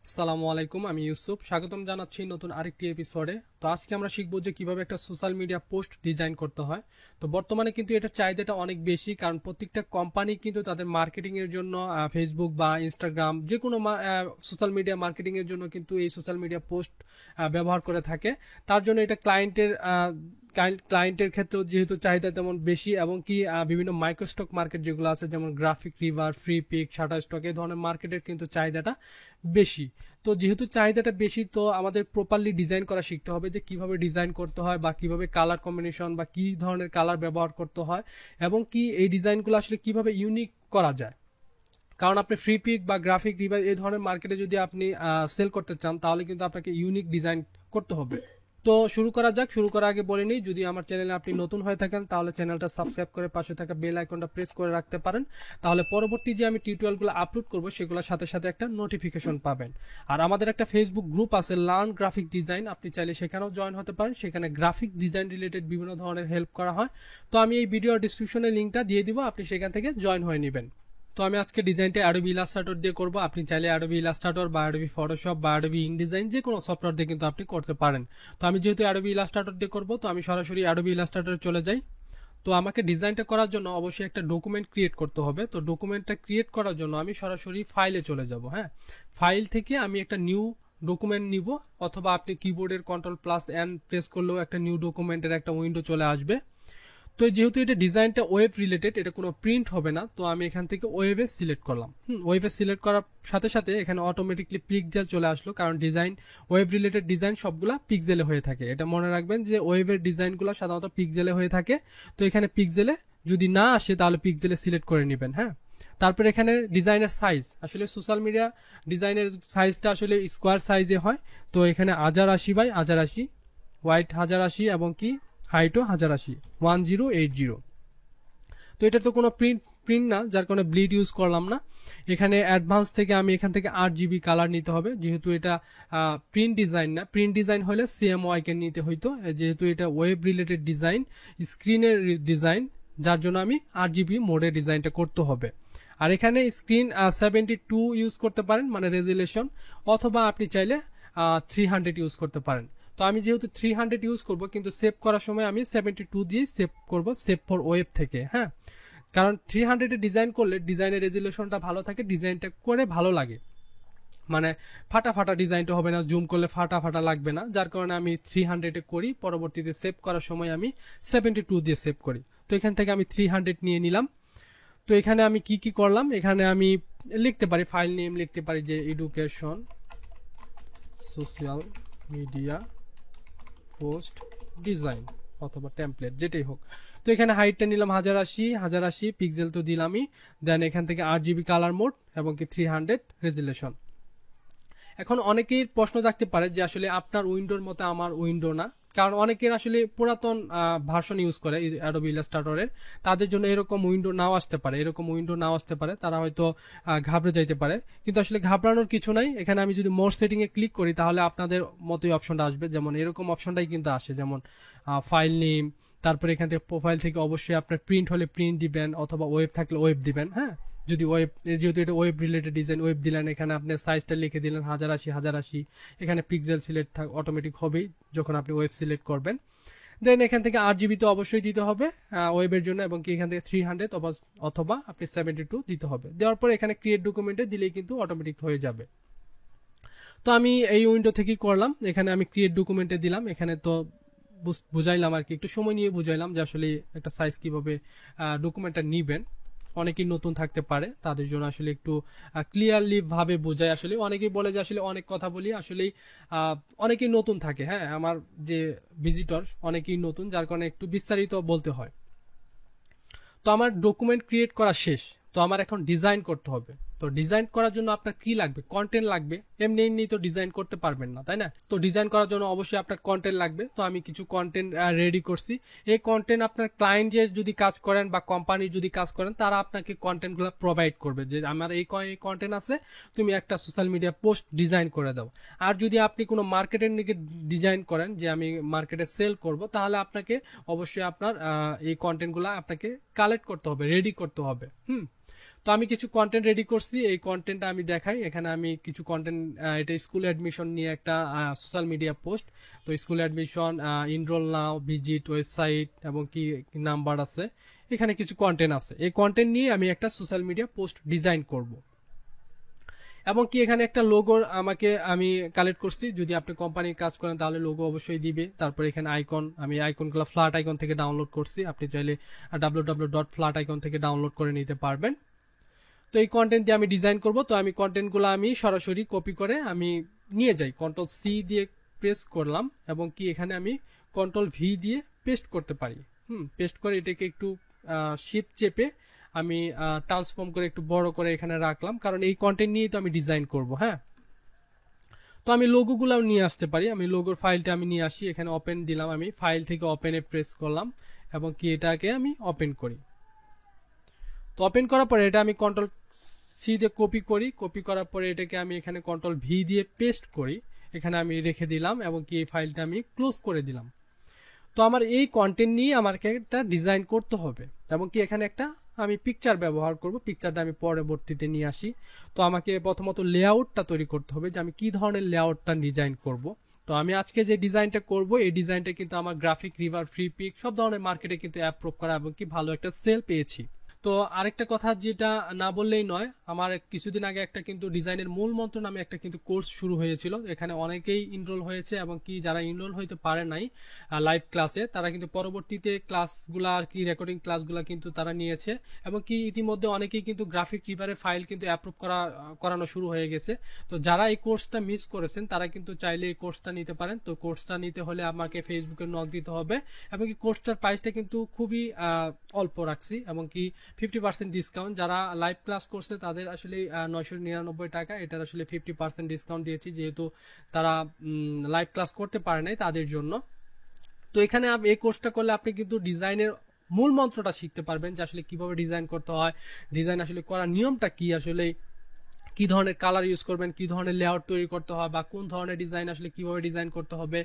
আসসালামু আলাইকুম, আমি ইউসুফ। স্বাগতম জানাচ্ছি নতুন আরেকটি এপিসোডে। তো আজকে আমরা শিখবো যে কিভাবে একটা সোশ্যাল মিডিয়া পোস্ট ডিজাইন করতে হয়। তো বর্তমানে কিন্তু এটার চাহিদাটা অনেক বেশি, কারণ প্রত্যেকটা কোম্পানি কিন্তু তাদের মার্কেটিং এর জন্য ফেসবুক বা ইনস্টাগ্রাম যে কোনো সোশ্যাল মিডিয়া মার্কেটিং এর জন্য কিন্তু এই সোশ্যাল মিডিয়া পোস্ট ব্যবহার করে থাকে। তার জন্য এটা ক্লায়েন্টের ক্ষেত্রেও যেহেতু চাহিদা তেমন বেশি, এবং কি বিভিন্ন মাইক্রোস্টক মার্কেট যেগুলো আছে, যেমন GraphicRiver, Freepik, Shutterstock, এই ধরনের মার্কেটের কিন্তু চাহিদাটা বেশি। তো যেহেতু চাহিদাটা বেশি, তো আমাদের প্রপারলি ডিজাইন করা শিখতে হবে যে কিভাবে ডিজাইন করতে হয়, বা কিভাবে কালার কম্বিনেশন বা কি ধরনের কালার ব্যবহার করতে হয়, এবং কি এই ডিজাইনগুলো আসলে কিভাবে ইউনিক করা যায়। কারণ আপনি ফ্রি পিক বা গ্রাফিক রিভার এই ধরনের মার্কেটে যদি আপনি সেল করতে চান, তাহলে কিন্তু আপনাকে ইউনিক ডিজাইন করতে হবে। তো শুরু করা যাক। শুরু করার আগে বলে নিই, যদি আমার চ্যানেলে আপনি নতুন হয়ে থাকেন তাহলে চ্যানেলটা সাবস্ক্রাইব করে পাশে থাকা বেল আইকনটা প্রেস করে রাখতে পারেন। তাহলে পরবর্তী যে আমি টিউটোরিয়ালগুলো আপলোড করব সেগুলোর সাথে সাথে একটা নোটিফিকেশন পাবেন। আর আমাদের একটা ফেসবুক গ্রুপ আছে, লার্ন গ্রাফিক ডিজাইন, আপনি চাইলে সেখানেও জয়েন হতে পারেন। সেখানে গ্রাফিক ডিজাইন রিলেটেড বিভিন্ন ধরনের হেল্প করা হয়। তো আমি এই ভিডিওর ডিসক্রিপশনে লিঙ্কটা দিয়ে দিব, আপনি সেখান থেকে জয়েন হয়ে নেবেন। তো আমি আজকে ডিজাইনটা অ্যাডোবি ইলাস্ট্রেটর দিয়ে করব। আপনি চাইলে অ্যাডোবি ইলাস্ট্রেটর বা অ্যাডোবি ফটোশপ বা অ্যাডোবি ইনডিজাইন যে কোনো সফটওয়্যার দিয়ে কিন্তু আপনি করতে পারেন। তো আমি যেহেতু অ্যাডোবি ইলাস্ট্রেটর দিয়ে করব, তো আমি সরাসরি অ্যাডোবি ইলাস্ট্রেটরে চলে যাই। তো আমাকে ডিজাইনটা করার জন্য অবশ্যই একটা ডকুমেন্ট ক্রিয়েট করতে হবে। তো ডকুমেন্টটা ক্রিয়েট করার জন্য আমি সরাসরি ফাইলে চলে যাব। হ্যাঁ, ফাইল থেকে আমি একটা নিউ ডকুমেন্ট নিব, অথবা আপনি কিবোর্ডের Ctrl+N প্রেস করলেও একটা নিউ ডকুমেন্টের একটা উইন্ডো চলে আসবে। তো যেহেতু এটা ডিজাইনটা ওয়েব রিলেটেড, এটা কোনো প্রিন্ট হবে না, তো আমি এখান থেকে ওয়েবে সিলেক্ট করলাম। ওয়েবে সিলেক্ট করার সাথে সাথে এখানে অটোমেটিকলি পিক্সেল চলে আসলো, কারণ ডিজাইন ওয়েব রিলেটেড ডিজাইন সবগুলা পিক্সেলে হয়ে থাকে। এটা মনে রাখবেন যে ওয়েবের ডিজাইনগুলো সাধারণত পিক্সেলে হয়ে থাকে। তো এখানে পিক্সেলে যদি না আসে তাহলে পিক্সেলে সিলেক্ট করে নেবেন। হ্যাঁ, তারপর এখানে ডিজাইনের সাইজ, আসলে সোশ্যাল মিডিয়া ডিজাইনের সাইজটা আসলে স্কোয়ার সাইজে হয়। তো এখানে 1080x1080, হোয়াইট 1080, এবং কি হাইটও 1080, 1080। তো এটা তো কোনো প্রিন্ট না, যার কারণে ব্লিড ইউজ করলাম না। এখানে অ্যাডভান্স থেকে আমি এখান থেকে 8GB কালার নিতে হবে, যেহেতু এটা প্রিন্ট ডিজাইন না। প্রিন্ট ডিজাইন হলে CMYK কে নিতে হইতো, যেহেতু এটা ওয়েব রিলেটেড ডিজাইন, স্ক্রিনের ডিজাইন, যার জন্য আমি 8GB মোডে ডিজাইনটা করতে হবে। আর এখানে স্ক্রিন 72 ইউজ করতে পারেন, মানে রেজুলেশন, অথবা আপনি চাইলে 300 ইউজ করতে পারেন। তো আমি যেহেতু 300 ইউজ করব, কিন্তু সেভ করার সময় আমি 72 দিয়ে সেভ করব, সেভ ফর ওয়েব থেকে। হ্যাঁ, কারণ 300 ডিজাইন করলে ডিজাইনের রেজুলেশনটা ভালো থাকে, ডিজাইনটা করে ভালো লাগে, মানে ফাটা ফাটা ডিজাইনটা হবে না, জুম করলে ফাটা ফাটা লাগবে না। যার কারণে আমি 300 করি, পরবর্তীতে সেভ করার সময় আমি 72 দিয়ে সেভ করি। তো এখান থেকে আমি 300 নিয়ে নিলাম। তো এখানে আমি কি কি করলাম, এখানে আমি লিখতে পারি ফাইল নেম, লিখতে পারি যে education social media post design, অথবা টেমপ্লেট, যেটাই হোক। তো এখানে হাইটটা নিলাম 1080, পিক্সেল তো দিলামই। দেন এখান থেকে 8GB কালার মোড, এবং কি 300 রেজুলেশন। এখন অনেকেই প্রশ্ন জাগতে পারে যে আসলে আপনার উইন্ডোর মতো আমার উইন্ডো না, কারণ অনেকের আসলে পুরাতন ভার্সন ইউজ করে অ্যাডোবি ইলাস্ট্রেটরের, তাদের জন্য এরকম উইন্ডো নাও আসতে পারে, তারা হয়তো ঘাবড়ে যাইতে পারে। কিন্তু আসলে ঘাবড়ানোর কিছু নাই। এখানে আমি যদি মোর সেটিং এ ক্লিক করি, তাহলে আপনাদের মতোই অপশনটা আসবে, যেমন এরকম অপশনটাই কিন্তু আসে, যেমন ফাইল নেম, তারপরে এখান থেকে প্রোফাইল থেকে অবশ্যই আপনার প্রিন্ট হলে প্রিন্ট দিবেন, অথবা ওয়েব থাকলে ওয়েব দিবেন। হ্যাঁ, যদি ওয়েব, যেহেতু এটা ওয়েব রিলেটেড ডিজাইন, ওয়েব দিলেন, এখানে আপনি সাইজটা লিখে দিলেন 1080, এখানে পিক্সেল সিলেক্ট অটোমেটিক হবেই যখন আপনি ওয়েব সিলেক্ট করবেন। দেন এখান থেকে 8GB তো অবশ্যই দিতে হবে ওয়েবের জন্য, এবং কি এখান থেকে 300 অথবা আপনি 72 দিতে হবে। দেওয়ার পর এখানে ক্রিয়েট ডকুমেন্টে দিলেই কিন্তু অটোমেটিক হয়ে যাবে। তো আমি এই উইন্ডো থেকেই করলাম, এখানে আমি ক্রিয়েট ডকুমেন্টে দিলাম। এখানে তো বুঝাইলাম আর কি, একটু সময় নিয়ে বুঝাইলাম যে আসলে একটা সাইজ কিভাবে ডকুমেন্টটা নিবেন। অনেকেই নতুন থাকতে পারে, তাদের জন্য আসলে একটু ক্লিয়ারলি ভাবে বোঝায়। আসলে অনেকেই বলে যে আসলে অনেক কথা বলি, আসলে অনেকেই নতুন থাকে। হ্যাঁ, আমার যে ভিজিটর অনেকেই নতুন, যার কারণে একটু বিস্তারিত বলতে হয়। তো আমার ডকুমেন্ট ক্রিয়েট করা শেষ, তো আমার এখন ডিজাইন করতে হবে। তো ডিজাইন করার জন্য আপনার কি লাগবে? কন্টেন্ট লাগবে। এমনি এমনি তো ডিজাইন করতে পারবেন না, তাই না? তো ডিজাইন করার জন্য অবশ্যই আপনার কন্টেন্ট লাগবে। তো আমি কিছু কন্টেন্ট রেডি করছি। এই কন্টেন্ট আপনার ক্লায়েন্টের যদি কাজ করেন বা কোম্পানির যদি কাজ করেন, তারা আপনাকে কন্টেন্টগুলো প্রোভাইড করবে, যে আমার এই কন্টেন্ট আছে, তুমি একটা সোশ্যাল মিডিয়া পোস্ট ডিজাইন করে দাও। আর যদি আপনি কোনো মার্কেটের দিকে ডিজাইন করেন, যে আমি মার্কেটে সেল করব, তাহলে আপনাকে অবশ্যই আপনার এই কন্টেন্টগুলো আপনাকে কালেক্ট করতে হবে, রেডি করতে হবে। তো আমি কিছু কন্টেন্ট রেডি করছি। করছি এই কন্টেন্টটা আমি দেখাই। এখানে আমি কিছু কন্টেন্ট, এটা স্কুল অ্যাডমিশন নিয়ে একটা সোশ্যাল মিডিয়া পোস্ট। তো স্কুল অ্যাডমিশন, ইনরোল নাও, ভিজিট ওয়েবসাইট এবং কি নাম্বার আছে, এখানে কিছু কন্টেন্ট আছে। এই কন্টেন্ট নিয়ে আমি একটা সোশ্যাল মিডিয়া পোস্ট ডিজাইন করব এবং কি এখানে একটা লোগোর আমি কালেক্ট করছি। যদি আপনি কোম্পানির কাজ করেন তাহলে লোগো অবশ্যই দিবে। তারপর এখানে আইকন, আমি আইকনগুলো ফ্ল্যাট আইকন থেকে ডাউনলোড করছি, আপনি চাইলে www.flaticon থেকে ডাউনলোড করে নিতে পারবেন। তো এই কন্টেন্ট দিয়ে আমি ডিজাইন করব। তো আমি কন্টেন্টগুলো আমি সরাসরি কপি করে আমি নিয়ে যাই, কন্ট্রোল সি দিয়ে পেস্ট করলাম এবং কি এখানে আমি কন্ট্রোল ভি দিয়ে পেস্ট করতে পারি। পেস্ট করে এটাকে একটু শিফট চেপে আমি ট্রান্সফর্ম করে একটু বড় করে এখানে রাখলাম, কারণ এই কন্টেন্ট নিয়েই তো আমি ডিজাইন করব। হ্যাঁ, তো আমি লোগোগুলো নিয়ে আসতে পারি। আমি লোগোর ফাইলটা আমি নিয়ে আসি, এখানে ওপেন দিলাম, আমি ফাইল থেকে ওপেনে প্রেস করলাম এবং কি এটাকে আমি ওপেন করি। তো ওপেন করার পরে এটা আমি কন্ট্রোল সি দিয়ে কপি করি, কপি করার পরে এটাকে আমি এখানে কন্ট্রোল ভি দিয়ে পেস্ট করি, এখানে আমি রেখে দিলাম এবং কি এই ফাইলটা আমি ক্লোজ করে দিলাম। তো আমার এই কন্টেন্ট নিয়ে আমাকে একটা ডিজাইন করতে হবে এবং কি এখানে একটা আমি পিকচার ব্যবহার করব। পিকচারটা আমি পরবর্তীতে নিয়ে আসি। তো আমাকে প্রথমত লেআউটটা তৈরি করতে হবে যে আমি কি ধরনের লেআউটটা ডিজাইন করব। তো আমি আজকে যে ডিজাইনটা করব এই ডিজাইনটা কিন্তু আমার গ্রাফিক রিভার, ফ্রি পিক সব ধরনের মার্কেটে কিন্তু অ্যাপ্রুভ করা এবং কি ভালো একটা সেল পেয়েছি। তো আরেকটা কথা যেটা না বললেই নয়, আমার কিছুদিন আগে একটা কিন্তু ডিজাইনের মূল মন্ত্র নামে একটা কিন্তু কোর্স শুরু হয়েছিল। এখানে অনেকেই এনরোল হয়েছে এবং কি যারা এনরোল হইতে পারে নাই লাইভ ক্লাসে, তারা কিন্তু পরবর্তীতে ক্লাসগুলা আর কি রেকর্ডিং ক্লাসগুলা কিন্তু তারা নিয়েছে এবং কি ইতিমধ্যে অনেকেই কিন্তু গ্রাফিক রিভারের ফাইল কিন্তু অ্যাপ্রুভ করানো শুরু হয়ে গেছে। তো যারা এই কোর্সটা মিস করেছেন তারা কিন্তু চাইলে এই কোর্সটা নিতে পারেন। তো কোর্সটা নিতে হলে আমাকে ফেসবুকে নক দিতে হবে এবং কি কোর্সটার প্রাইসটা কিন্তু খুবই অল্প রাখছি এবং কি 50% ডিসকাউন্ট। যারা লাইভ ক্লাস করছে তাদের আসলে 999 টাকা, এটার আসলে 50% ডিসকাউন্ট দিয়েছি যেহেতু তারা লাইভ ক্লাস করতে পারে নাই তাদের জন্য। তো এখানে এই কোর্সটা করলে আপনি কিন্তু ডিজাইনের মূল মন্ত্রটা শিখতে পারবেন যে আসলে কিভাবে ডিজাইন করতে হয়, ডিজাইন আসলে করার নিয়মটা কি, আসলে কি ধরনের কালার ইউজ করবেন, কি ধরনের লেআউট তৈরি করতে হয় বা কোন ধরনের ডিজাইন আসলে কিভাবে ডিজাইন করতে হবে,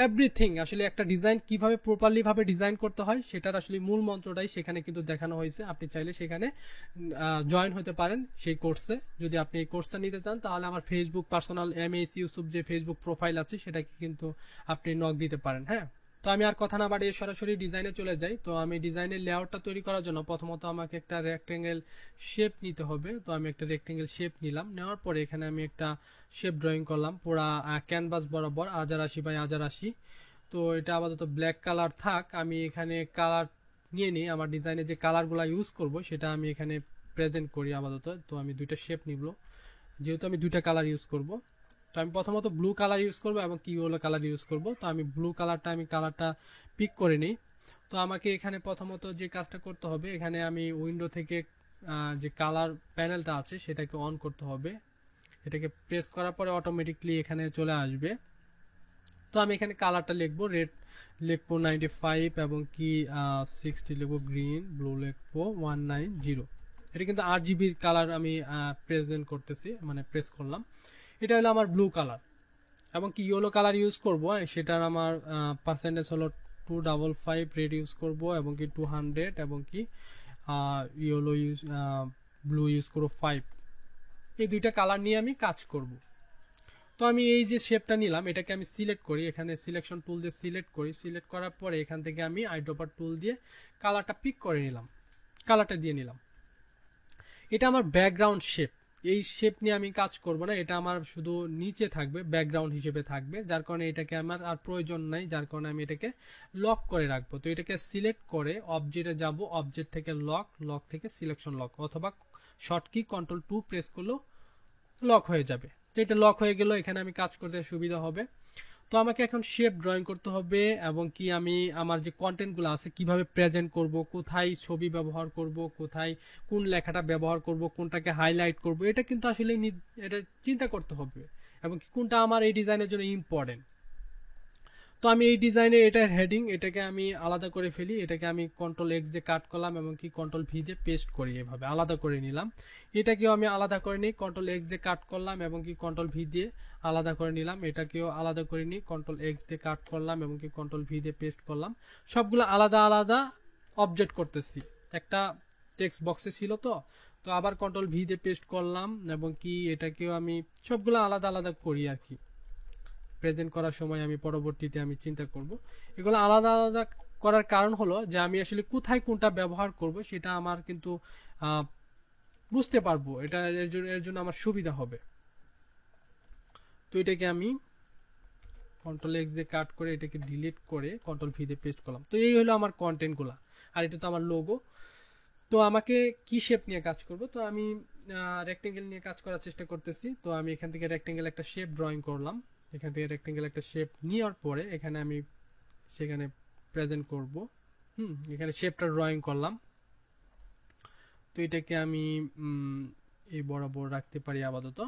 এভরিথিং আসলে একটা ডিজাইন কিভাবে প্রপারলি ভাবে ডিজাইন করতে হয় সেটার আসলে মূল মন্ত্রটাই সেখানে কিন্তু দেখানো হয়েছে। আপনি চাইলে সেখানে জয়েন হতে পারেন সেই কোর্সে। যদি আপনি এই কোর্সটা নিতে চান তাহলে আমার ফেসবুক পার্সোনাল MS ইউসুফ যে ফেসবুক প্রোফাইল আছে সেটাকে কিন্তু আপনি নক দিতে পারেন। হ্যাঁ, তো আমি আর কথা না বাড়িয়ে সরাসরি ডিজাইনে চলে যাই। তো আমি ডিজাইনের লেআউটটা তৈরি করার জন্য প্রথমত আমাকে একটা রেক্টেঙ্গেল শেপ নিতে হবে। তো আমি একটা রেক্টেঙ্গেল শেপ নিলাম, নেওয়ার পরে এখানে আমি একটা শেপ ড্রয়িং করলাম পুরা ক্যানভাস বরাবর 1080 বাই 1080। তো এটা আপাতত ব্ল্যাক কালার থাক, আমি এখানে কালার নিয়ে নিই। আমার ডিজাইনে যে কালারগুলো ইউজ করব সেটা আমি এখানে প্রেজেন্ট করি আপাতত। তো আমি দুইটা শেপ নিব, যেহেতু আমি দুইটা কালার ইউজ করব। তো আমি প্রথমত ব্লু কালার ইউজ করব এবং কি ইয়েলো কালার ইউজ করব। তো আমি ব্লু কালারটা পিক করে নিই। তো আমাকে এখানে প্রথমত যে কাজটা করতে হবে, এখানে আমি উইন্ডো থেকে যে কালার প্যানেলটা আছে সেটাকে অন করতে হবে। এটাকে প্রেস করার পরে অটোমেটিকলি এখানে চলে আসবে। তো আমি এখানে কালারটা লিখবো, রেড লিখবো 95 এবং কি 60 লিখবো, গ্রিন, ব্লু লিখবো 190। এটা কিন্তু RGB কালার আমি প্রেজেন্ট করতেছি, মানে প্রেস করলাম। এটা হলো আমার ব্লু কালার এবং কি ইয়েলো কালার ইউজ করব। সেটার আমার পার্সেন্টেজ হলো 255, রেড ইউজ করব এবং কি 200 এবং কি ইয়েলো ব্লু ইউজ করব 5। এই দুইটা কালার নিয়ে আমি কাজ করব। তো আমি এই যে শেপটা নিলাম এটাকে আমি সিলেক্ট করি, এখানে সিলেকশন টুল দিয়ে সিলেক্ট করি। সিলেক্ট করার পরে এখান থেকে আমি আইড্রপার টুল দিয়ে কালারটা পিক করে নিলাম, কালারটা দিয়ে নিলাম। এটা আমার ব্যাকগ্রাউন্ড শেপ। এই শেপ নিয়ে আমি কাজ করব না, এটা আমার শুধু নিচে থাকবে, ব্যাকগ্রাউন্ড হিসেবে থাকবে, যার কারণে এটাকে আমার আর প্রয়োজন নাই, যার কারণে আমি এটাকে লক করে রাখবো। তো এটাকে সিলেক্ট করে অবজেক্টে যাব, অবজেক্ট থেকে লক থেকে সিলেকশন লক, অথবা শর্ট কি Ctrl+2 প্রেস করলেও লক হয়ে যাবে। তো এটা লক হয়ে গেল, এখানে আমি কাজ করতে সুবিধা হবে। তো আমাকে এখন শেপ ড্রয়িং করতে হবে এবং কি আমি আমার যে কন্টেন্টগুলো আছে কিভাবে প্রেজেন্ট করব, কোথায় ছবি ব্যবহার করব, কোথায় কোন লেখাটা ব্যবহার করব, কোনটাকে হাইলাইট করব, এটা কিন্তু আসলে এটা চিন্তা করতে হবে এবং কি কোনটা আমার এই ডিজাইনের জন্য ইম্পর্টেন্ট। তো আমি এই ডিজাইনে এটার হেডিং এটাকে আমি আলাদা করে ফেলি, এটাকে আমি Ctrl+X দিয়ে কাট করলাম এবং কি Ctrl+V দিয়ে পেস্ট করি, এভাবে আলাদা করে নিলাম। এটাকেও আমি আলাদা করে নিই, Ctrl+X দিয়ে কাট করলাম এবং কি Ctrl+V দিয়ে আলাদা করে নিলাম। এটাকেও আলাদা করে নিই, Ctrl+X দিয়ে কাট করলাম এবং কি Ctrl+V দিয়ে পেস্ট করলাম। সবগুলো আলাদা আলাদা অবজেক্ট করতেছি, একটা টেক্সট বক্সে ছিল তো আবার কন্ট্রোল ভি দিয়ে পেস্ট করলাম, এবং কি এটাকেও আমি সবগুলো আলাদা আলাদা করি আর কি, প্রেজেন্ট করার সময় আমি পরবর্তীতে আমি চিন্তা করব। এগুলো আলাদা আলাদা করার কারণ হলো যে আমি আসলে কোথায় কোনটা ব্যবহার করব সেটা আমার কিন্তু বুঝতে পারবো, এটা এর জন্য আমার সুবিধা হবে। তো এটাকে আমি কন্ট্রোল এক্স দিয়ে কাট করে এটাকে ডিলিট করে কন্ট্রোল ভি দিয়ে পেস্ট করলাম। তো এই হলো আমার কন্টেন্টগুলো, আর এটা তো আমার লোগো। তো আমাকে কি শেপ নিয়ে কাজ করব, তো আমি রেক্টেঙ্গেল নিয়ে কাজ করার চেষ্টা করতেছি। তো আমি এখান থেকে রেক্টেঙ্গেল একটা শেপ ড্রয়িং করলাম, এখান থেকে রেক্টেঙ্গেল একটা শেপ নেওয়ার পরে এখানে আমি সেখানে প্রেজেন্ট করব। এখানে শেপটা ড্রয়িং করলাম। তো এটাকে আমি এই বরাবর রাখতে পারি আপাতত।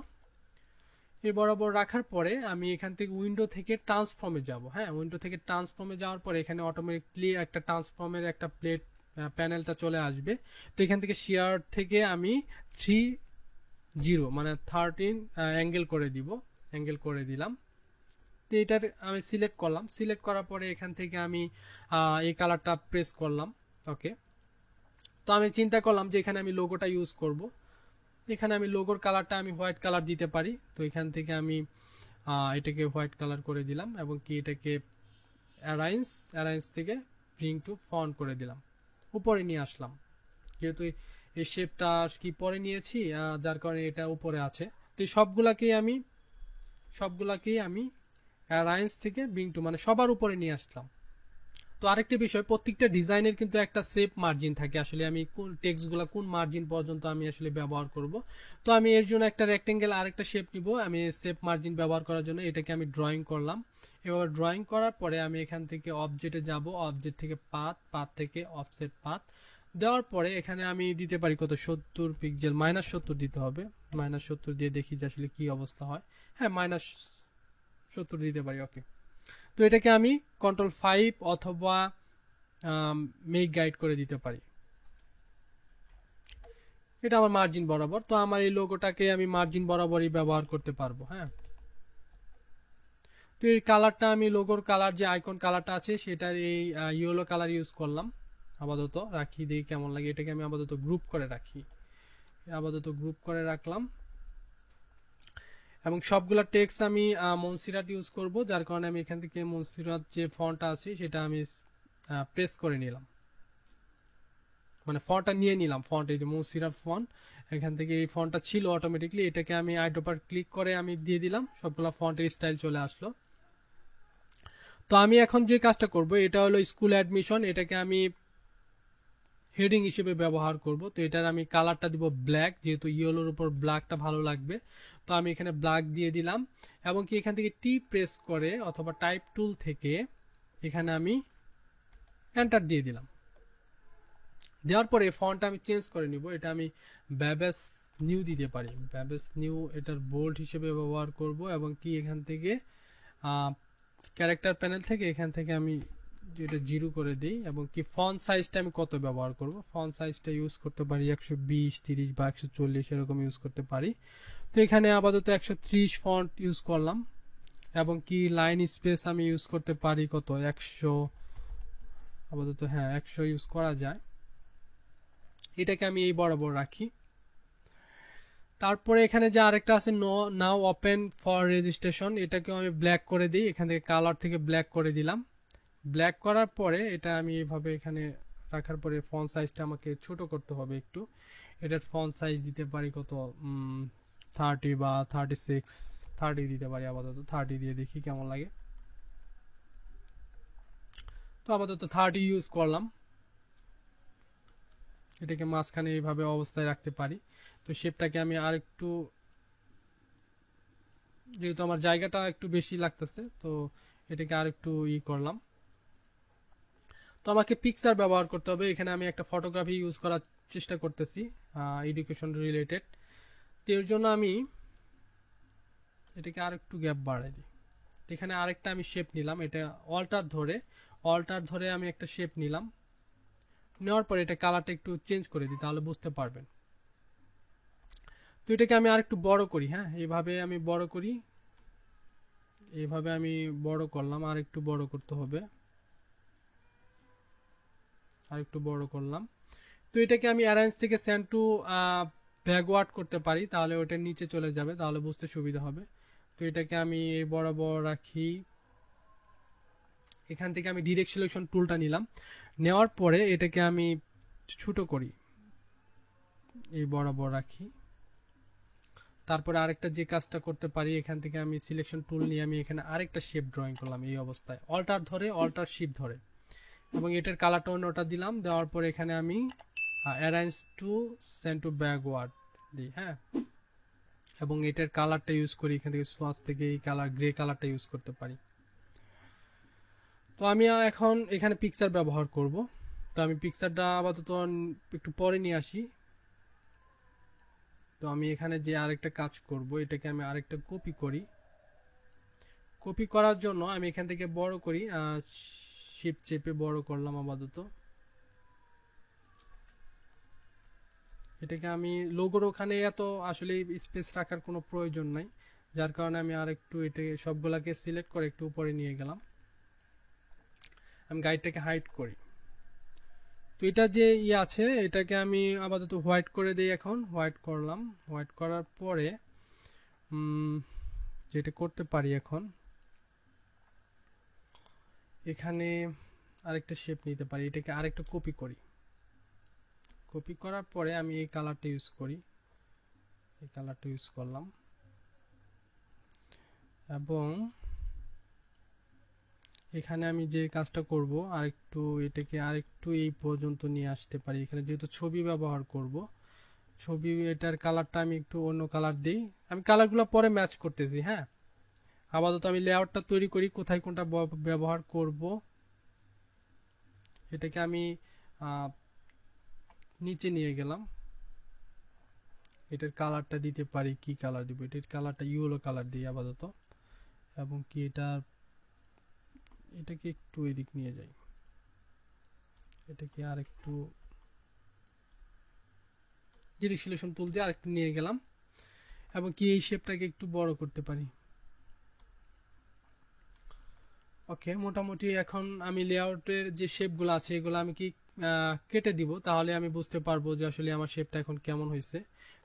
এই বরাবর রাখার পরে আমি এখান থেকে উইন্ডো থেকে ট্রান্সফর্মে যাব। হ্যাঁ, উইন্ডো থেকে ট্রান্সফর্মে যাওয়ার পরে এখানে অটোমেটিকলি একটা ট্রান্সফর্মের একটা প্লেট প্যানেলটা চলে আসবে। তো এখান থেকে শেয়ার থেকে আমি 3-0 মানে 13 অ্যাঙ্গেল করে দিব, অ্যাঙ্গেল করে দিলাম। তো এটার আমি সিলেক্ট করলাম, সিলেক্ট করার পরে এখান থেকে আমি এই কালারটা প্রেস করলাম। ওকে, তো আমি চিন্তা করলাম যে এখানে আমি লোগোটা ইউজ করব। এখানে আমি লোগোর কালারটা আমি হোয়াইট কালার দিতে পারি। তো এখান থেকে আমি এটাকে হোয়াইট কালার করে দিলাম, এবং কি এটাকে অ্যারাইন্স থেকে ব্রিং টু ফন্ট করে দিলাম, উপরে নিয়ে আসলাম। যেহেতু এই শেপটা কি পরে নিয়েছি, যার কারণে এটা উপরে আছে। তো এই সবগুলাকেই আমি অ্যারাইন্স থেকে ব্রিং টু মানে সবার উপরে নিয়ে আসলাম। তো আরেকটা বিষয়, প্রত্যেকটা ডিজাইনের কিন্তু একটা সেপ মার্জিন থাকে, আসলে আমি কোন টেক্সটগুলো কোন মার্জিন পর্যন্ত আমি আসলে ব্যবহার করব। তো আমি এর জন্য একটা রেক্টেঙ্গেল আরেকটা শেপ নিব, আমি সেপ মার্জিন ব্যবহার করার জন্য এটাকে আমি ড্রয়িং করলাম। এবার ড্রয়িং করার পরে আমি এখান থেকে অবজেক্টে যাব, অবজেক্ট থেকে পাথ থেকে অফসেট পাথ দেওয়ার পরে এখানে আমি দিতে পারি কত, 70 পিক্সেল, -70 দিতে হবে। -70 দিয়ে দেখি যে আসলে কি অবস্থা হয়। হ্যাঁ, -70 দিতে পারি। ওকে, তো এটাকে আমি Ctrl+5 অথবা মেক গাইড করে দিতে পারি। এটা আমার মার্জিন বরাবর। তো আমার এই লোগোটাকে আমি মার্জিন বরাবরই ব্যবহার করতে পারবো। হ্যাঁ, তো এই কালারটা আমি লোগোর কালার যে আইকন কালারটা আছে সেটার এই ইয়েলো কালার ইউজ করলাম। আপাতত রাখি, দেখি কেমন লাগে। এটাকে আমি আপাতত গ্রুপ করে রাখি, রাখলাম। এবং সবগুলা টেক্সট আমি মনসিরাট ইউজ করব, যার কারণে আমি এখান থেকে মনসিরাট যে ফন্টটা আছে সেটা আমি প্রেস করে নিলাম, মানে ফন্টটা নিয়ে নিলাম। ফন্ট এই যে মনসিরাট ফন্ট, এখান থেকে এই ফন্টটা ছিল অটোমেটিকলি, এটাকে আমি আইড্রপার ক্লিক করে আমি দিয়ে দিলাম, সবগুলা ফন্টের স্টাইল চলে আসলো। তো আমি এখন যে কাজটা করব এটা হলো স্কুল অ্যাডমিশন, এটাকে আমি হেডিং হিসেবে ব্যবহার করব। তো এটার আমি কালারটা দিব ব্ল্যাক, যেহেতু ইয়েলোর উপর ব্ল্যাকটা ভালো লাগবে। তো আমি এখানে ব্ল্যাক দিয়ে দিলাম, এবং কি এখান থেকে টি প্রেস করে অথবা টাইপ টুল থেকে এখানে আমি এন্টার দিয়ে দিলাম। দেওয়ার পরে ফন্টটা আমি চেঞ্জ করে নিব, এটা আমি ব্যাবেস নিউ দিতে পারি, ব্যাবেস নিউ এটার বোল্ড হিসেবে ব্যবহার করব। এবং কি এখান থেকে ক্যারেক্টার প্যানেল থেকে এখান থেকে আমি এটা 0 করে দিই। এবং কি ফন্ট সাইজটা আমি কত ব্যবহার করব, ফন্ট সাইজটা ইউজ করতে পারি 120, 30 বা 140 এরকম ইউজ করতে পারি। তো এখানে আপাতত 130 ফন্ট ইউজ করলাম। এবং কি লাইন স্পেস আমি ইউজ করতে পারি কত, 100 আপাতত, হ্যাঁ 100 ইউজ করা যায়। এটাকে আমি এই বরাবর রাখি। তারপরে এখানে যে আরেকটা আছে নাও ওপেন ফর রেজিস্ট্রেশন, এটাকেও আমি ব্ল্যাক করে দিই, এখান থেকে কালার থেকে ব্ল্যাক করে দিলাম। ব্ল্যাক করার পরে এটা আমি এইভাবে এখানে রাখার পরে ফন্ট সাইজটা আমাকে ছোট করতে হবে একটু। এটার ফন্ট সাইজ দিতে পারি কত, 30 বা 36, 30 দিতে পারি আপাতত। 30 দিয়ে দেখি কেমন লাগে। তো আপাতত 30 ইউজ করলাম। এটাকে মাঝখানে এইভাবে অবস্থায় রাখতে পারি। তো শেপটাকে আমি আর একটু, যেহেতু আমার জায়গাটা একটু বেশি লাগতেছে, তো এটাকে আর একটু করলাম। তো আমাকে পিকচার ব্যবহার করতে হবে। এখানে আমি একটা ফটোগ্রাফি ইউজ করার চেষ্টা করতেছি, এডুকেশন রিলেটেড। তো এর জন্য আমি এটাকে আর একটু গ্যাপ বাড়াই দিই। এখানে আরেকটা আমি শেপ নিলাম, এটা অল্টার ধরে আমি একটা শেপ নিলাম। নেওয়ার পরে এটা কালারটা একটু চেঞ্জ করে দিই, তাহলে বুঝতে পারবেন। তো এটাকে আমি আর একটু বড় করি। হ্যাঁ, এইভাবে আমি বড় করি, এইভাবে আমি বড় করলাম, আর একটু বড় করতে হবে, আর একটু বড় করলাম। তো এটাকে আমি অ্যারেঞ্জ থেকে সেন্ড টু ব্যাকওয়ার্ড করতে পারি তাহলে ওটা নিচে চলে যাবে, তাহলে বুঝতে সুবিধা হবে। তো এটাকে আমি এই বরাবর রাখি। এখান থেকে আমি ডিরেক্ট সিলেকশন টুলটা নিলাম, নেওয়ার পরে এটাকে আমি ছোট করি, এই বরাবর রাখি। তারপরে আরেকটা যে কাজটা করতে পারি, এখান থেকে আমি সিলেকশন টুল নিয়ে আমি এখানে আরেকটা শেপ ড্রয়িং করলাম এই অবস্থায়, অল্টার ধরে অল্টার শিফট ধরে, এবং এটার কালারটা অন্যটা দিলাম। দেওয়ার পরে এখানে আমি arrange to send to backward দিই, হ্যাঁ। এবং এটার কালারটা ইউজ করি, এখান থেকে সোয়াচ থেকে এই কালার গ্রে কালারটা ইউজ করতে পারি। তো আমি এখন এখানে পিকচার ব্যবহার করব। তো আমি পিকচারটা আপাতত একটু পরে নিয়ে আসি। তো আমি এখানে যে আরেকটা কাজ করব, এটাকে আমি আরেকটা কপি করি। কপি করার জন্য আমি এখান থেকে বড় করি, শিফট চেপে বড় করলাম আপাতত। এটাকে আমি লোগোর ওখানে এত আসলে স্পেস রাখার কোনো প্রয়োজন নাই, যার কারণে আমি আরেকটু এটাকে সবগুলাকে সিলেক্ট করে একটু উপরে নিয়ে গেলাম। আমি গাইডটাকে হাইড করি। তো এটা যে আছে এটাকে আমি আপাতত হোয়াইট করে দিই। এখন হোয়াইট করলাম, হোয়াইট করার পরে যেটা করতে পারি, এখন এখানে আরেকটা শেপ নিতে পারি, এটাকে আরেকটা কপি করি। কপি করার পরে আমি এই কালারটা ইউজ করি, এই কালারটা ইউজ করলাম, এবং এখানে আমি যে কাজটা করব আরেকটু এটাকে আরেকটু এই পর্যন্ত নিয়ে আসতে পারি। এখানে যেহেতু ছবি ব্যবহার করব, ছবি এটার কালারটা আমি একটু অন্য কালার দিই। আমি কালারগুলো পরে ম্যাচ করতেছি, হ্যাঁ। আপাতত আমি লেআউটটা তৈরি করি, কোথায় কোনটা ব্যবহার করব। এটাকে আমি নিচে নিয়ে গেলাম। এটার কালারটা দিতে পারি, কি কালার দিব, এটার কালারটা ইয়েলো কালার দিই আপাতত। এবং কি এটাকে একটু এদিক নিয়ে যাই, এটাকে আর একটু ডিরেক্ট সিলেকশন টুল দিয়ে আরেকটু নিয়ে গেলাম, এবং কি এই শেপটাকে একটু বড় করতে পারি। ওকে, মোটামুটি এখন আমি লেআউটের যে শেপগুলো আছে এগুলো আমি কি কেটে দিব, তাহলে আমি বুঝতে পারবো যে আসলে আমার শেপটা এখন কেমন হয়েছে।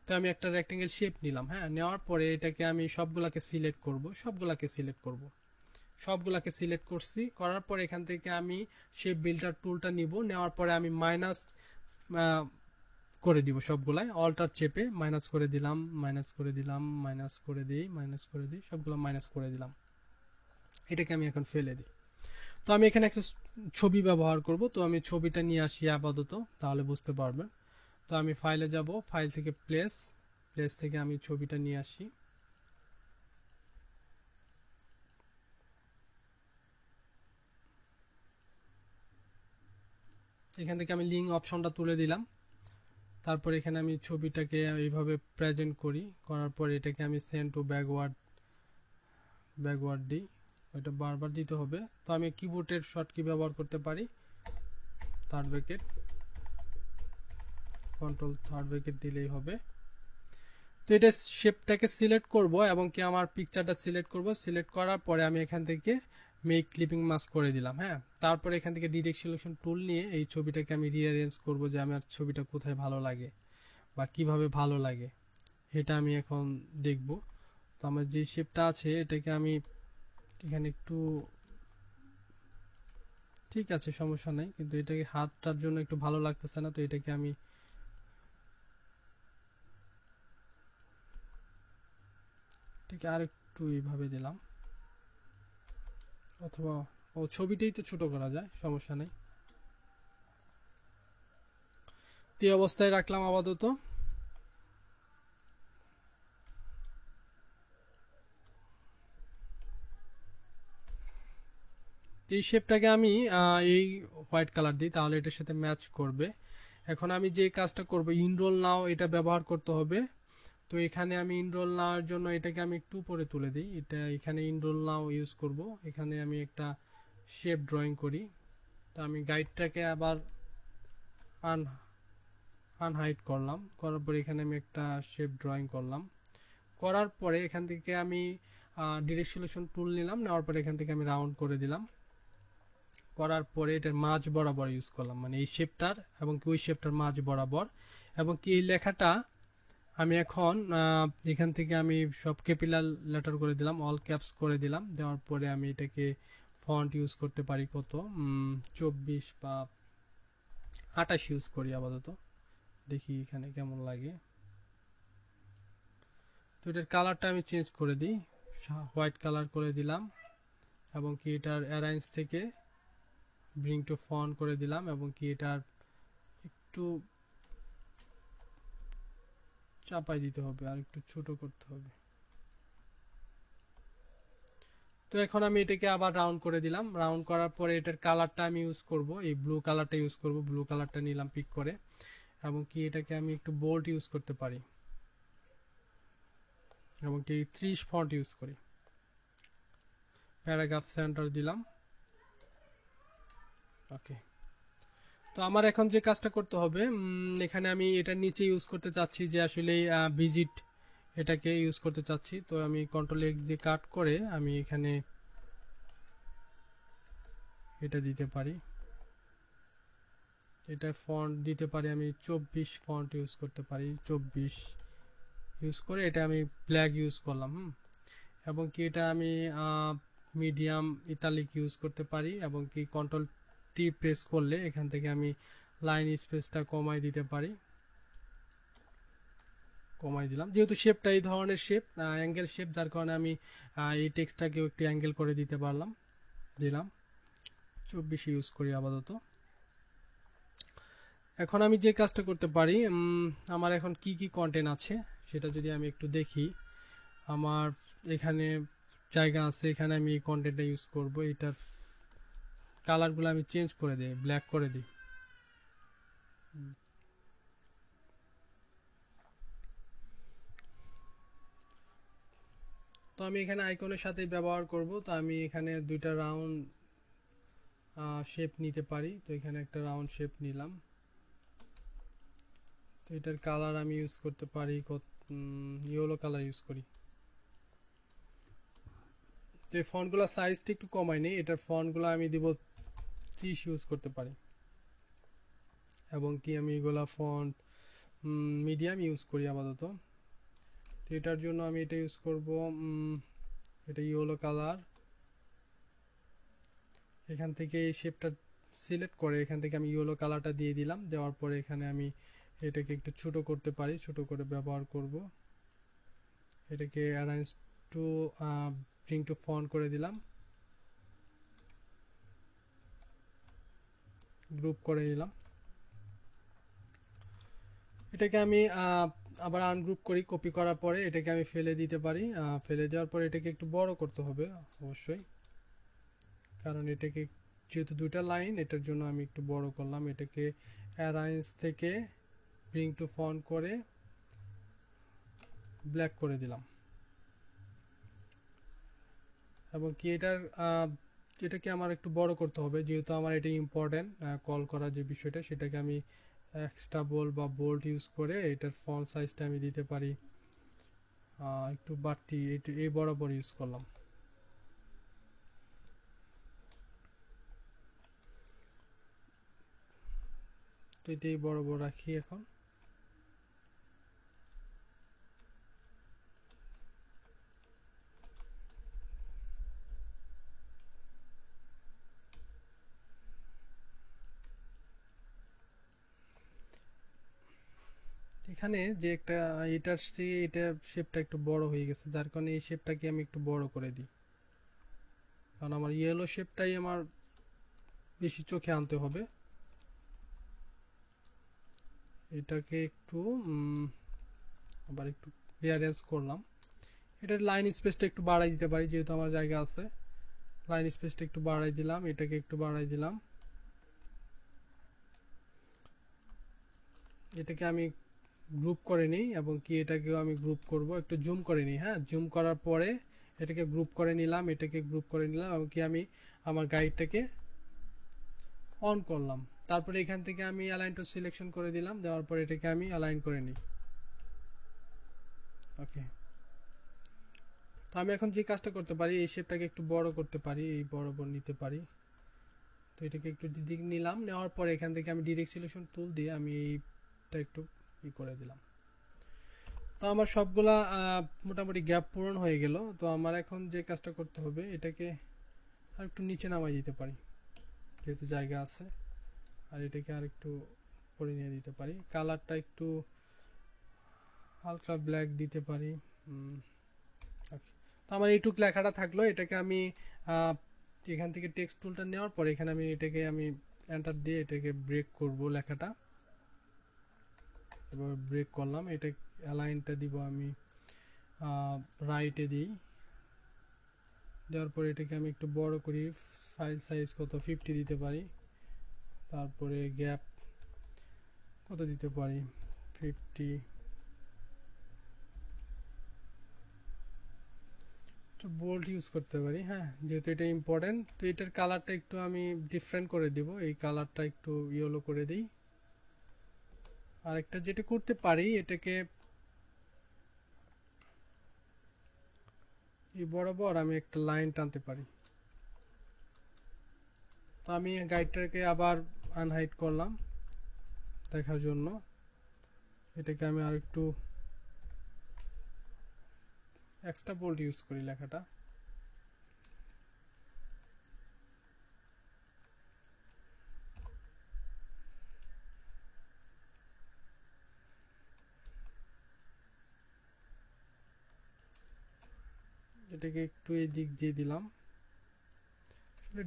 তো আমি একটা রেক্টেঙ্গেল শেপ নিলাম, হ্যাঁ। নেওয়ার পরে এটাকে আমি সবগুলাকে সিলেক্ট করব, সবগুলাকে সিলেক্ট করছি। করার পরে এখান থেকে আমি শেপ বিল্ডার টুলটা নিব, নেওয়ার পরে আমি মাইনাস করে দিব সবগুলাই, অল্টার চেপে মাইনাস করে দিলাম, মাইনাস করে দিই, সবগুলো মাইনাস করে দিলাম। এটাকে আমি এখন ফেলে দিই। তো আমি এখানে একটা ছবি ব্যবহার করব, তো আমি ছবিটা নিয়ে আসি আপাতত, তাহলে বুঝতে পারবেন। তো আমি ফাইলে যাব, ফাইল থেকে প্লেস থেকে আমি ছবিটা নিয়ে আসি। এখান থেকে আমি লিঙ্ক অপশনটা তুলে দিলাম। তারপর এখানে আমি ছবিটাকে এইভাবে প্রেজেন্ট করি, করার পর এটাকে আমি সেন্ড টু ব্যাকওয়ার্ড দিই, ওইটা বারবার দিতে হবে। তো আমি কিবোর্ডের শর্টকি ব্যবহার করতে পারি, third bracket, control third bracket দিলেই হবে। তো এটা শেপটাকে সিলেক্ট করব, এবং কি আমার পিকচারটা সিলেক্ট করব। সিলেক্ট করার পরে আমি এখান থেকে মেক ক্লিপিং মাস্ক করে দিলাম, হ্যাঁ। তারপরে এখান থেকে ডিরেক্ট সিলেকশন টুল নিয়ে এই ছবিটাকে আমি রিঅ্যারেঞ্জ করব, যে আমার ছবিটা কোথায় ভালো লাগে বা কিভাবে ভালো লাগে এটা আমি এখন দেখব। তো আমার যে শেপটা আছে এটাকে আমি এখানে একটু, ঠিক আছে সমস্যা নাই, কিন্তু এটাকে হাতটার জন্য একটু ভালো লাগতেছে না, তো এটাকে আমি এটাকে আর একটু এইভাবে দিলাম, অথবা ছবিটাই তো ছোট করা যায়, সমস্যা নেই। এই অবস্থায় রাখলাম আপাতত। এই শেপটাকে আমি এই হোয়াইট কালার দিই, তাহলে এটার সাথে ম্যাচ করবে। এখন আমি যে কাজটা করব, ইনরোল নাও এটা ব্যবহার করতে হবে। তো এখানে আমি ইনরোল নাওয়ার জন্য এটাকে আমি একটু উপরে তুলে দিই, এটা এখানে ইনরোল নাও ইউজ করব। এখানে আমি একটা শেপ ড্রয়িং করি। তো আমি গাইডটাকে আবার আনহাইড করলাম, করার পরে এখানে আমি একটা শেপ ড্রয়িং করলাম। করার পরে এখান থেকে আমি ডিরেক্ট সিলেকশন টুল নিলাম, নেওয়ার পরে এখান থেকে আমি রাউন্ড করে দিলাম। করার পরে এটার মাঝ বরাবর ইউজ করলাম, মানে এই শেপটার এবং ওই শেপটার মাঝ বরাবর, এবং কি এই লেখাটা আমি এখন এখান থেকে আমি সব ক্যাপিটাল লেটার করে দিলাম, অল ক্যাপস করে দিলাম। দেওয়ার পরে আমি এটাকে ফন্ট ইউজ করতে পারি কত, 24 বা 28 ইউজ করি আপাতত, দেখি এখানে কেমন লাগে। তো এটার কালারটা আমি চেঞ্জ করে দিই, হোয়াইট কালার করে দিলাম, এবং কি এটার অ্যারেঞ্জ থেকে ব্রিং টু ফন্ট করে দিলাম, এবং কি এটার একটু চাপাই দিতে হবে আর একটু ছোট করতে হবে। তো এখন আমি এটাকে আবার রাউন্ড করে দিলাম। রাউন্ড করার পরে এটার কালারটা আমি ইউজ করব, এই ব্লু কালারটা ইউজ করব। ব্লু কালারটা নিলাম পিক করে, এবং কি এটাকে আমি একটু বোল্ড ইউজ করতে পারি, এবং কি 30 ফন্ট ইউজ করি। প্যারাগ্রাফ সেন্টার দিলাম। ওকে, তো আমার এখন যে কাজটা করতে হবে, এখানে আমি এটার নিচে ইউজ করতে চাচ্ছি যে আসলে ভিজিট, এটাকে ইউজ করতে চাচ্ছি। তো আমি কন্ট্রোল এক্স দিয়ে কাট করে আমি এখানে এটা দিতে পারি, এটা ফন্ট দিতে পারি আমি 24 ফন্ট ইউজ করতে পারি। 24 ইউজ করে এটা আমি ব্ল্যাক ইউজ করলাম। এবং কি এটা আমি মিডিয়াম ইতালিক ইউজ করতে পারি, এবং কি কন্ট্রোল টি প্রেস করলে এখান থেকে আমি লাইন স্পেসটা কমাই দিতে পারি। কমাই দিলাম, যেহেতু শেপটা এই ধরনের শেপ, অ্যাঙ্গেল শেপ, যার কারণে আমি এই টেক্সটটাকেও একটু অ্যাঙ্গেল করে দিতে পারলাম। দিলাম 24 ইউজ করি আপাতত। এখন আমি যে কাজটা করতে পারি, আমার এখন কি কি কন্টেন্ট আছে সেটা যদি আমি একটু দেখি। আমার এখানে জায়গা আছে, এখানে আমি এই কন্টেন্টটা ইউজ করব। এটার কালারগুলো আমি চেঞ্জ করে দিই, ব্ল্যাক করে দিই। তো আমি এখানে আইকনের সাথে ব্যবহার করব। তো আমি এখানে দুইটা রাউন্ড শেপ নিতে পারি। তো এখানে একটা রাউন্ড শেপ নিলাম। তো এটার কালার আমি ইউজ করতে পারি, ইয়েলো কালার ইউজ করি। তো এই ফন্টগুলো সাইজটা একটু কমাই নেই, এটার ফন্টগুলো আমি দিব 30 ইউজ করতে পারি, এবং কি আমি এগুলা ফন্ট মিডিয়াম ইউজ করি আপাতত। তো এটার জন্য আমি এটা ইউজ করব, এটা ইয়েলো কালার। এখান থেকে এই শেপটা সিলেক্ট করে এখান থেকে আমি ইয়েলো কালারটা দিয়ে দিলাম। দেওয়ার পরে এখানে আমি এটাকে একটু ছোট করতে পারি, ছোট করে ব্যবহার করব। এটাকে arrange to bring to font করে দিলাম, গ্রুপ করে নিলাম। এটাকে আমি আবার আনগ্রুপ করি, কপি করার পরে এটাকে আমি ফেলে দিতে পারি। ফেলে দেওয়ার পরে এটাকে একটু বড় করতে হবে অবশ্যই, কারণ এটাকে যেহেতু দুইটা লাইন, এটার জন্য আমি একটু বড় করলাম। এটাকে অ্যারেঞ্জ থেকে ব্রিং টু ফন্ট করে ব্ল্যাক করে দিলাম, এবং কি এটাকে আমার একটু বড় করতে হবে, যেহেতু আমার এটা ইম্পর্টেন্ট কল করার যে বিষয়টা, সেটাকে আমি এক্সট্রা বোল্ড বা বোল্ড ইউজ করে এটার ফন্ট সাইজটা আমি দিতে পারি একটু বাড়তি, এই বরাবর ইউজ করলাম। তো এটাই বরাবর রাখি এখন। এখানে যে একটা এটার থেকে এটা শেপটা একটু বড় হয়ে গেছে, যার কারণে এই শেপটাকে আমি একটু বড় করে দিই, কারণ আমার ইয়েলো শেপটাই আমার বেশি চোখে আনতে হবে। এটাকে একটু আবার একটু রিঅ্যারেঞ্জ করলাম। এটার লাইন স্পেসটা একটু বাড়াই দিতে পারি, যেহেতু আমার জায়গা আছে। লাইন স্পেসটা একটু বাড়াই দিলাম, এটাকে একটু বাড়াই দিলাম। এটাকে আমি গ্রুপ করে নিই, এবং কি এটাকেও আমি গ্রুপ করব, একটু জুম করে নিই। হ্যাঁ, জুম করার পরে এটাকে গ্রুপ করে নিলাম, এটাকে গ্রুপ করে নিলাম, এবং কি আমি আমার গাইডটাকে অন করলাম। তারপরে এখান থেকে আমি অ্যালাইন টু সিলেকশন করে দিলাম, দেওয়ার পরে এটাকে আমি অ্যালাইন করে নিই। ওকে, তো আমি এখন যে কাজটা করতে পারি, এই শেপটাকে একটু বড় করতে পারি, এই বরাবর নিতে পারি। তো এটাকে একটু দিক নিলাম, নেওয়ার পরে এখান থেকে আমি ডিরেক্ট সিলেকশন টুল দিয়ে আমি এইটা একটু করে দিলাম। তো আমার সবগুলা মোটামুটি গ্যাপ পূরণ হয়ে গেল। তো আমার এখন যে কাজটা করতে হবে, এটাকে আর একটু নিচে নামাই দিতে পারি যেহেতু জায়গা আছে, আর এটাকে আর একটু করে নিয়ে দিতে পারি। কালারটা একটু হালকা ব্ল্যাক দিতে পারি। তো আমার এইটুক লেখাটা থাকলো, এটাকে আমি এখান থেকে টেক্সট টুলটা নেওয়ার পর এখানে আমি এটাকে এন্টার দিয়ে এটাকে ব্রেক করব লেখাটা। এবার ব্রেক করলাম, এটা অ্যালাইনটা দিব আমি রাইটে দিই। দেওয়ার পরে এটাকে আমি একটু বড় করি, ফাইল সাইজ কত 50 দিতে পারি। তারপরে গ্যাপ কত দিতে পারি 50। বোল্ড ইউজ করতে পারি, হ্যাঁ যেহেতু এটা ইম্পর্টেন্ট। তো এটার কালারটা একটু আমি ডিফারেন্ট করে দিব, এই কালারটা একটু ইয়েলো করে দিই। আর একটা যেটা করতে পারি, এটাকে এই বরাবর আমি একটা লাইন টানতে পারি। তো আমি গাইডটাকে আবার আনহাইড করলাম দেখার জন্য। এটাকে আমি আর একটু এক্সট্রা বোল্ড ইউজ করি লেখাটা। এটাকে একটু এই দিক দিয়ে দিলাম।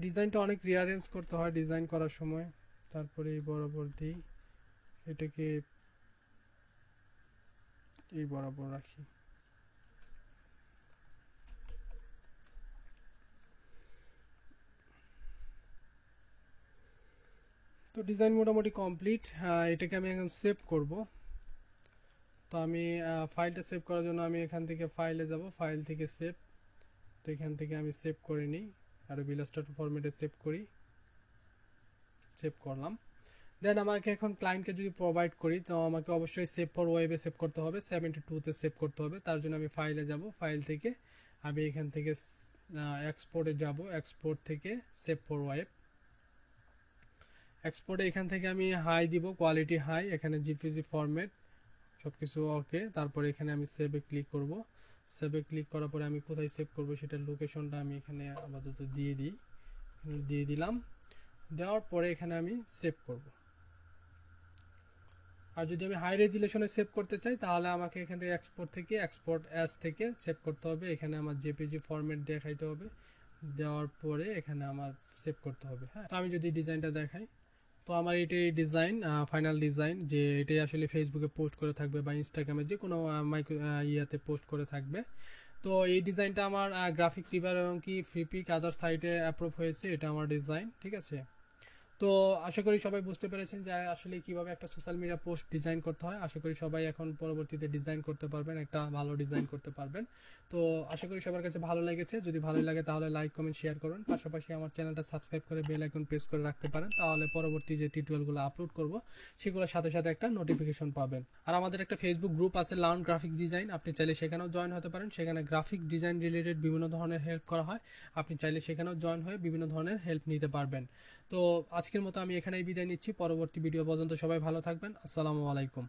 ডিজাইনটা অনেক রিয়ারেঞ্জ করতে হয় ডিজাইন করার সময়। তারপরে এই বরাবর দিই, এটাকে এই বরাবর রাখি। তো ডিজাইন মোটামুটি কমপ্লিট। এটাকে আমি এখন সেভ করব। তো আমি ফাইলটা সেভ করার জন্য আমি এখান থেকে ফাইলে যাব, ফাইল থেকে সেভ। তো এখান থেকে আমি সেভ করে নিই, আরবি ইলাস্ট্রেটর ফরম্যাটে সেভ করি। সেভ করলাম। দেন আমাকে এখন ক্লায়েন্টকে যদি প্রোভাইড করি, তো আমাকে অবশ্যই সেভ ফর ওয়েবে সেভ করতে হবে, 72-তে সেভ করতে হবে। তার জন্য আমি ফাইলে যাব, ফাইল থেকে আমি এখান থেকে এক্সপোর্টে যাব, এক্সপোর্ট থেকে সেভ ফর ওয়েব। এক্সপোর্টে এখান থেকে আমি হাই দিব, কোয়ালিটি হাই, এখানে জিপিজি ফরম্যাট সব কিছু ওকে। তারপরে এখানে আমি সেভে ক্লিক করব। সেভে ক্লিক করার পরে আমি কোথায় সেভ করব সেটার লোকেশনটা আমি এখানে আপাতত দিয়ে দিলাম। দেওয়ার পরে এখানে আমি সেভ করব। আর যদি আমি হাই রেজুলেশনে সেভ করতে চাই, তাহলে আমাকে এখান থেকে এক্সপোর্ট অ্যাজ থেকে সেভ করতে হবে। এখানে আমার জেপিজি ফরম্যাট দেখাইতে হবে, দেওয়ার পরে এখানে আমার সেভ করতে হবে। হ্যাঁ, তো আমি যদি ডিজাইনটা দেখাই, তো আমার এটাই ডিজাইন, ফাইনাল ডিজাইন, যে এটাই আসলে ফেসবুকে পোস্ট করে থাকবে বা ইনস্টাগ্রামে যে কোনো ইয়াতে পোস্ট করে থাকবে। তো এই ডিজাইনটা আমার গ্রাফিক রিভার এবং কি ফ্রিপিক আদার সাইটে অ্যাপ্রুভ হয়েছে, এটা আমার ডিজাইন, ঠিক আছে। তো আশা করি সবাই বুঝতে পেরেছেন যে আসলে কিভাবে একটা সোশ্যাল মিডিয়া পোস্ট ডিজাইন করতে হয়। আশা করি সবাই এখন পরবর্তীতে ডিজাইন করতে পারবেন, একটা ভালো ডিজাইন করতে পারবেন। তো আশা করি সবার কাছে ভালো লেগেছে। যদি ভালো লাগে তাহলে লাইক কমেন্ট শেয়ার করুন, পাশাপাশি আমার চ্যানেলটা সাবস্ক্রাইব করে বেল আইকন প্রেস করে রাখতে পারেন, তাহলে পরবর্তী যে টিউটোরিয়ালগুলো আপলোড করব সেগুলোর সাথে সাথে একটা নোটিফিকেশন পাবেন। আর আমাদের একটা ফেসবুক গ্রুপ আছে, লার্ন গ্রাফিক ডিজাইন, আপনি চাইলে সেখানেও জয়েন হতে পারেন। সেখানে গ্রাফিক ডিজাইন রিলেটেড বিভিন্ন ধরনের হেল্প করা হয়, আপনি চাইলে সেখানেও জয়েন হয়ে বিভিন্ন ধরনের হেল্প নিতে পারবেন। তো আজকের মতো আমি এখানেই বিদায় নিচ্ছি। পরবর্তী ভিডিও পর্যন্ত সবাই ভালো থাকবেন। আসসালামু আলাইকুম।